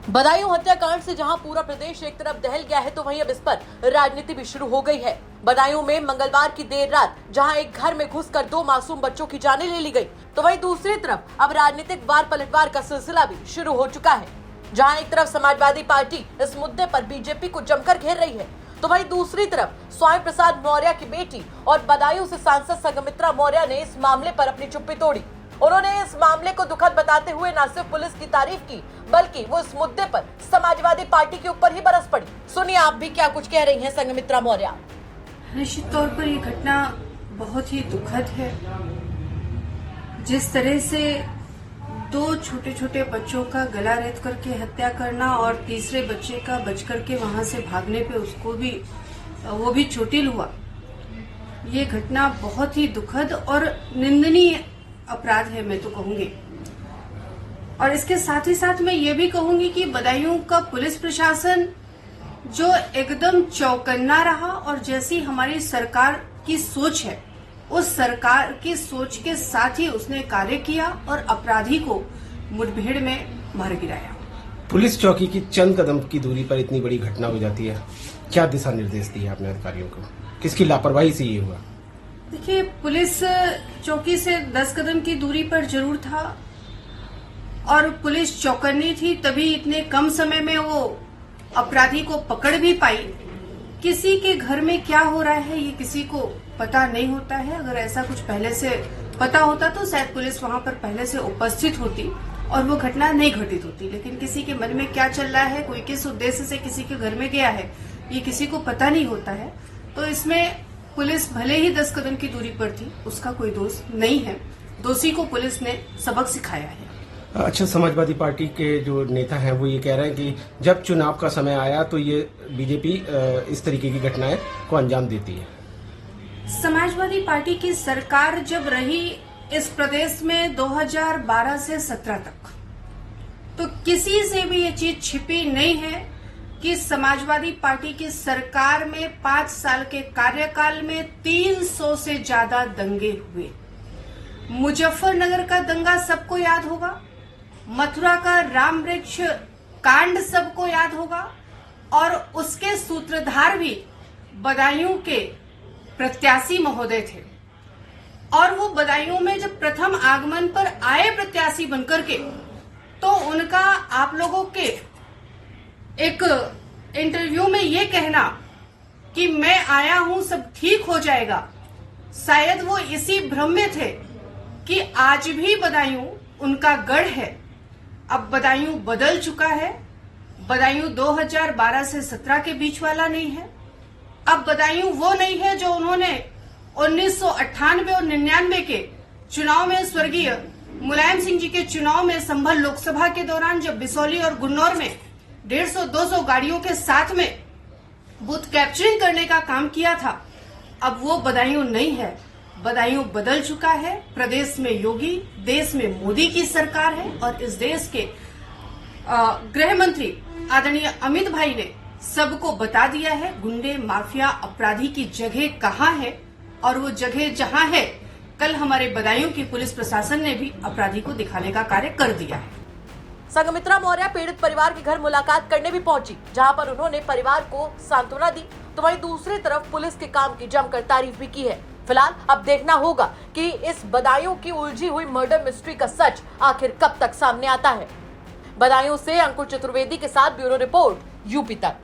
बदायूं हत्याकांड से जहां पूरा प्रदेश एक तरफ दहल गया है, तो वहीं अब इस पर राजनीति भी शुरू हो गई है। बदायूं में मंगलवार की देर रात जहां एक घर में घुसकर 2 मासूम बच्चों की जानें ले ली गई, तो वहीं दूसरी तरफ अब राजनीतिक वार पलटवार का सिलसिला भी शुरू हो चुका है। जहां एक तरफ समाजवादी पार्टी इस मुद्दे पर बीजेपी को जमकर घेर रही है, तो वहीं दूसरी तरफ स्वामी प्रसाद मौर्य की बेटी और बदायूं से सांसद संघमित्रा मौर्य ने इस मामले पर अपनी चुप्पी तोड़ी। उन्होंने इस मामले को दुखद बताते हुए न सिर्फ पुलिस की तारीफ की, बल्कि वो इस मुद्दे पर समाजवादी पार्टी के ऊपर ही बरस पड़ी। सुनिए आप भी क्या कुछ कह रही हैं संघमित्रा मौर्य। निश्चित तौर पर ये घटना बहुत ही दुखद है। जिस तरह से 2 छोटे छोटे बच्चों का गला रेत करके हत्या करना और तीसरे बच्चे का बच करके वहां से भागने पे उसको भी वो भी चोटिल हुआ, ये घटना बहुत ही दुखद और निंदनीय अपराध है, मैं तो कहूंगी। और इसके साथ ही साथ मैं ये भी कहूंगी कि बदायूं का पुलिस प्रशासन जो एकदम चौकन्ना रहा और जैसी हमारी सरकार की सोच है, उस सरकार की सोच के साथ ही उसने कार्य किया और अपराधी को मुठभेड़ में मार गिराया। पुलिस चौकी की चंद कदम की दूरी पर इतनी बड़ी घटना हो जाती है, क्या दिशा निर्देश दिए आपने अधिकारियों को? किसकी लापरवाही से ये हुआ? देखिए, पुलिस चौकी से 10 कदम की दूरी पर जरूर था और पुलिस चौकन्नी थी, तभी इतने कम समय में वो अपराधी को पकड़ भी पाई। किसी के घर में क्या हो रहा है ये किसी को पता नहीं होता है। अगर ऐसा कुछ पहले से पता होता तो शायद पुलिस वहां पर पहले से उपस्थित होती और वो घटना नहीं घटित होती। लेकिन किसी के मन में क्या चल रहा है, कोई किस उद्देश्य से किसी के घर में गया है, ये किसी को पता नहीं होता है। तो इसमें पुलिस भले ही 10 कदम की दूरी पर थी, उसका कोई दोष नहीं है। दोषी को पुलिस ने सबक सिखाया है। अच्छा, समाजवादी पार्टी के जो नेता हैं वो ये कह रहे हैं कि जब चुनाव का समय आया तो ये बीजेपी इस तरीके की घटनाएं को अंजाम देती है। समाजवादी पार्टी की सरकार जब रही इस प्रदेश में 2012 से 17 तक, तो किसी से भी ये चीज छिपी नहीं है कि समाजवादी पार्टी की सरकार में 5 साल के कार्यकाल में 300 से ज्यादा दंगे हुए। मुजफ्फरनगर का दंगा सबको याद होगा, मथुरा का राम वृक्ष कांड सबको याद होगा और उसके सूत्रधार भी बदायूं के प्रत्याशी महोदय थे। और वो बदायूं में जब प्रथम आगमन पर आए प्रत्याशी बनकर के, तो उनका आप लोगों के एक इंटरव्यू में ये कहना कि मैं आया हूं सब ठीक हो जाएगा, शायद वो इसी भ्रम में थे कि आज भी बदायूं उनका गढ़ है। अब बदायूं बदल चुका है। बदायूं 2012 से 17 के बीच वाला नहीं है। अब बदायूं वो नहीं है जो उन्होंने 1998 और 99 के चुनाव में, स्वर्गीय मुलायम सिंह जी के चुनाव में संभल लोकसभा के दौरान जब बिसौली और गुन्नौर में 150-200 गाड़ियों के साथ में बूथ कैप्चरिंग करने का काम किया था। अब वो बदायूं नहीं है। बदायूं बदल चुका है। प्रदेश में योगी, देश में मोदी की सरकार है और इस देश के गृह मंत्री आदरणीय अमित भाई ने सबको बता दिया है गुंडे, माफिया, अपराधी की जगह कहाँ है। और वो जगह जहाँ है, कल हमारे बदायूं की पुलिस प्रशासन ने भी अपराधी को दिखाने का कार्य कर दिया है। संघमित्रा मौर्य पीड़ित परिवार के घर मुलाकात करने भी पहुंची, जहां पर उन्होंने परिवार को सांत्वना दी, तो वहीं दूसरी तरफ पुलिस के काम की जमकर तारीफ भी की है। फिलहाल अब देखना होगा कि इस बदायूं की उलझी हुई मर्डर मिस्ट्री का सच आखिर कब तक सामने आता है। बदायूं से अंकुर चतुर्वेदी के साथ ब्यूरो रिपोर्ट, यूपी तक।